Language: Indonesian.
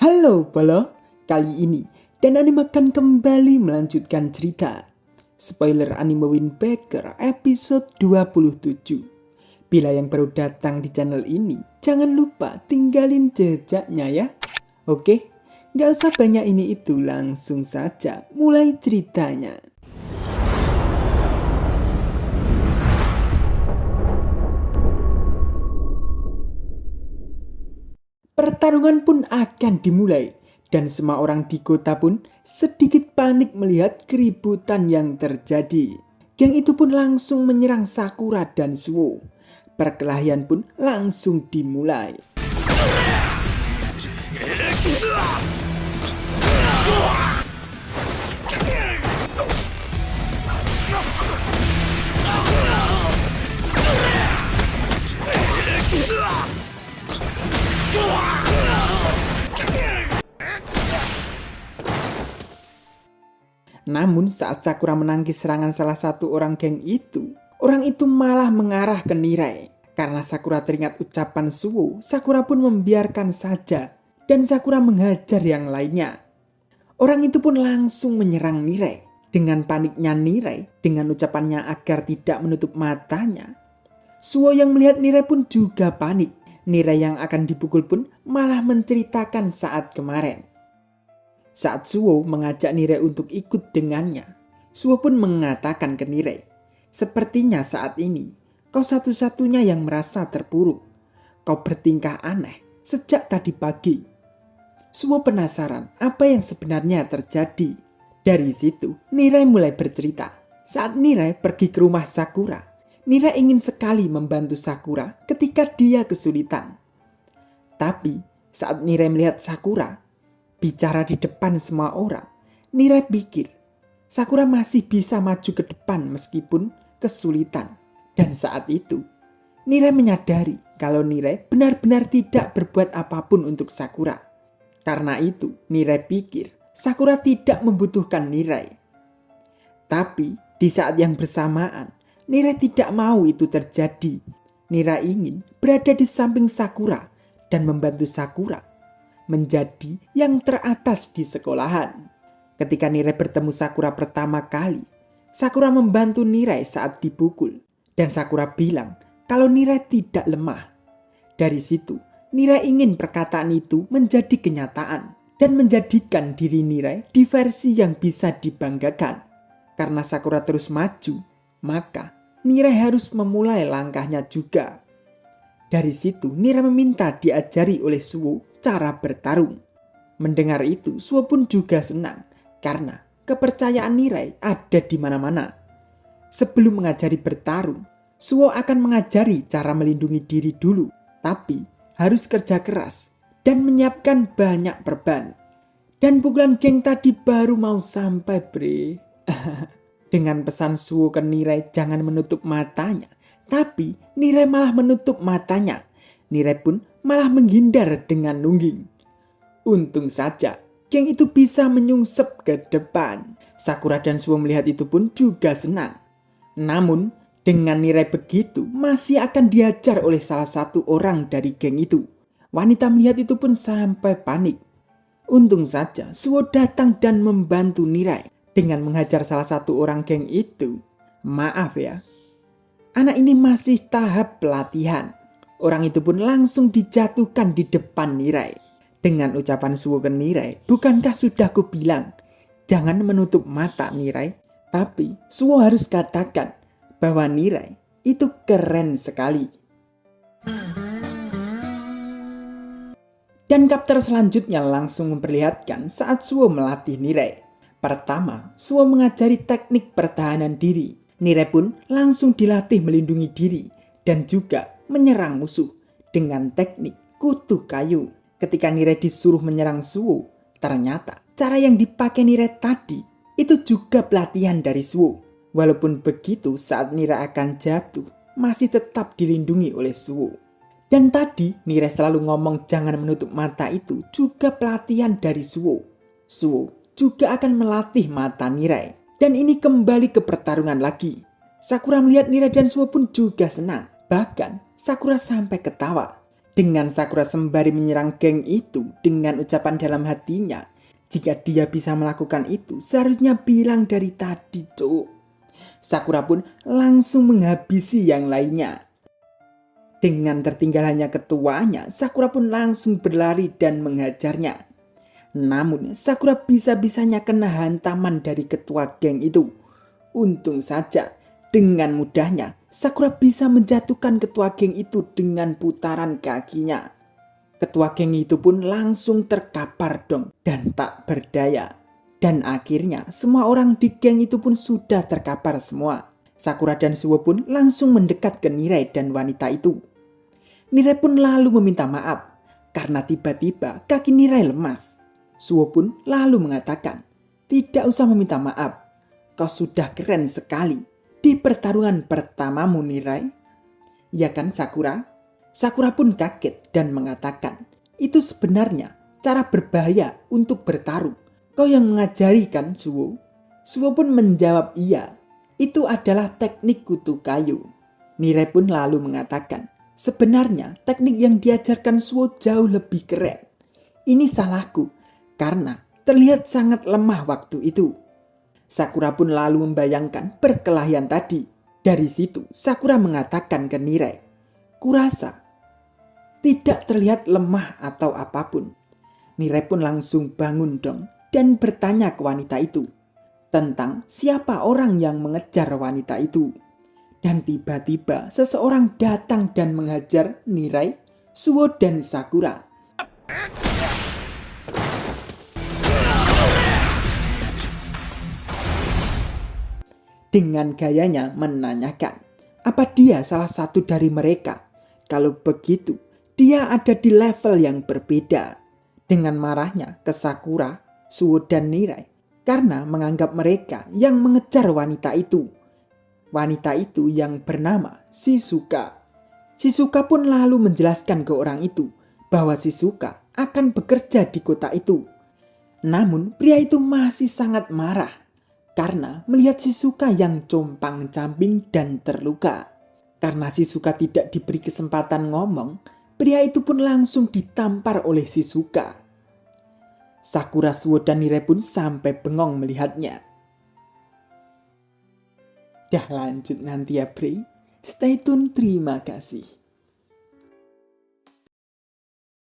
Halo Polo, kali ini dan anime akan kembali melanjutkan cerita. Spoiler anime Windbreaker episode 27. Bila yang baru datang di channel ini, jangan lupa tinggalin jejaknya ya. Oke, gak usah banyak ini itu, langsung saja mulai ceritanya. Pertarungan pun akan dimulai dan semua orang di kota pun sedikit panik melihat keributan yang terjadi. Geng itu pun langsung menyerang Sakura dan Suo. Perkelahian pun langsung dimulai. Namun saat Sakura menangkis serangan salah satu orang geng itu, orang itu malah mengarah ke Nirai. Karena Sakura teringat ucapan Suo, Sakura pun membiarkan saja dan Sakura menghajar yang lainnya. Orang itu pun langsung menyerang Nirai. Dengan paniknya Nirai, dengan ucapannya agar tidak menutup matanya, Suo yang melihat Nirai pun juga panik. Nirai yang akan dipukul pun malah menceritakan saat kemarin. Saat Suo mengajak Nirai untuk ikut dengannya, Suo pun mengatakan ke Nirai, "Sepertinya saat ini, kau satu-satunya yang merasa terpuruk. Kau bertingkah aneh sejak tadi pagi." Suo penasaran apa yang sebenarnya terjadi. Dari situ, Nirai mulai bercerita. Saat Nirai pergi ke rumah Sakura, Nirai ingin sekali membantu Sakura ketika dia kesulitan. Tapi saat Nirai melihat Sakura bicara di depan semua orang, Nirai pikir Sakura masih bisa maju ke depan meskipun kesulitan. Dan saat itu, Nirai menyadari kalau Nirai benar-benar tidak berbuat apapun untuk Sakura. Karena itu, Nirai pikir Sakura tidak membutuhkan Nirai. Tapi di saat yang bersamaan, Nirai tidak mau itu terjadi. Nirai ingin berada di samping Sakura dan membantu Sakura menjadi yang teratas di sekolahan. Ketika Nirai bertemu Sakura pertama kali, Sakura membantu Nirai saat dipukul. Dan Sakura bilang kalau Nirai tidak lemah. Dari situ, Nirai ingin perkataan itu menjadi kenyataan dan menjadikan diri Nirai di versi yang bisa dibanggakan. Karena Sakura terus maju, maka Nirai harus memulai langkahnya juga. Dari situ, Nirai meminta diajari oleh Suo cara bertarung. Mendengar itu, Suo pun juga senang karena kepercayaan Nirai ada di mana-mana. Sebelum mengajari bertarung, Suo akan mengajari cara melindungi diri dulu, tapi harus kerja keras dan menyiapkan banyak perban. Dan pukulan geng tadi baru mau sampai, bre. Dengan pesan Suo ke Nirai jangan menutup matanya, tapi Nirai malah menutup matanya. Nirai pun malah menghindar dengan nungging. Untung saja geng itu bisa menyungsep ke depan. Sakura dan Suo melihat itu pun juga senang. Namun dengan Nirai begitu masih akan dihajar oleh salah satu orang dari geng itu. Wanita melihat itu pun sampai panik. Untung saja Suo datang dan membantu Nirai dengan menghajar salah satu orang geng itu. Maaf ya, anak ini masih tahap pelatihan. Orang itu pun langsung dijatuhkan di depan Nirai. Dengan ucapan Suo ke Nirai, bukankah sudah kubilang jangan menutup mata Nirai? Tapi Suo harus katakan bahwa Nirai itu keren sekali. Dan chapter selanjutnya langsung memperlihatkan saat Suo melatih Nirai. Pertama, Suo mengajari teknik pertahanan diri. Nirai pun langsung dilatih melindungi diri dan juga menyerang musuh dengan teknik kutu kayu. Ketika Nirai disuruh menyerang Suo, ternyata cara yang dipakai Nirai tadi itu juga pelatihan dari Suo. Walaupun begitu, saat Nirai akan jatuh, masih tetap dilindungi oleh Suo. Dan tadi Nirai selalu ngomong jangan menutup mata itu juga pelatihan dari Suo. Suo juga akan melatih mata Nirai. Dan ini kembali ke pertarungan lagi. Sakura melihat Nirai dan Suo pun juga senang. Bahkan Sakura sampai ketawa. Dengan Sakura sembari menyerang geng itu dengan ucapan dalam hatinya, jika dia bisa melakukan itu, seharusnya bilang dari tadi, cuk. Sakura pun langsung menghabisi yang lainnya. Dengan tertinggal hanya ketuanya, Sakura pun langsung berlari dan menghajarnya. Namun, Sakura bisa-bisanya kena hantaman dari ketua geng itu. Untung saja, dengan mudahnya Sakura bisa menjatuhkan ketua geng itu dengan putaran kakinya. Ketua geng itu pun langsung terkapar dong dan tak berdaya. Dan akhirnya semua orang di geng itu pun sudah terkapar semua. Sakura dan Suwo pun langsung mendekat ke Nirai dan wanita itu. Nirai pun lalu meminta maaf karena tiba-tiba kaki Nirai lemas. Suwo pun lalu mengatakan, "Tidak usah meminta maaf, kau sudah keren sekali di pertarungan pertamamu, Nirai." Ya kan Sakura? Sakura pun kaget dan mengatakan, "Itu sebenarnya cara berbahaya untuk bertarung. Kau yang mengajari kan, Suwo?" Suwo pun menjawab iya, itu adalah teknik kutu kayu. Nirai pun lalu mengatakan, sebenarnya teknik yang diajarkan Suwo jauh lebih keren. Ini salahku, karena terlihat sangat lemah waktu itu. Sakura pun lalu membayangkan perkelahian tadi. Dari situ Sakura mengatakan ke Nirai, "Kurasa tidak terlihat lemah atau apapun." Nirai pun langsung bangun dong dan bertanya ke wanita itu tentang siapa orang yang mengejar wanita itu. Dan tiba-tiba seseorang datang dan menghajar Nirai, Suwo dan Sakura. Dengan gayanya menanyakan, apa dia salah satu dari mereka? Kalau begitu, dia ada di level yang berbeda. Dengan marahnya ke Sakura, Suwo dan Nirai karena menganggap mereka yang mengejar wanita itu. Wanita itu yang bernama Shizuka. Shizuka pun lalu menjelaskan ke orang itu bahwa Shizuka akan bekerja di kota itu. Namun pria itu masih sangat marah karena melihat Shizuka yang compang-camping dan terluka. Karena Shizuka tidak diberi kesempatan ngomong, pria itu pun langsung ditampar oleh Shizuka. Sakura, Suwo dan Nirai pun sampai bengong melihatnya. Dah lanjut nanti ya Bre. Stay tune, terima kasih.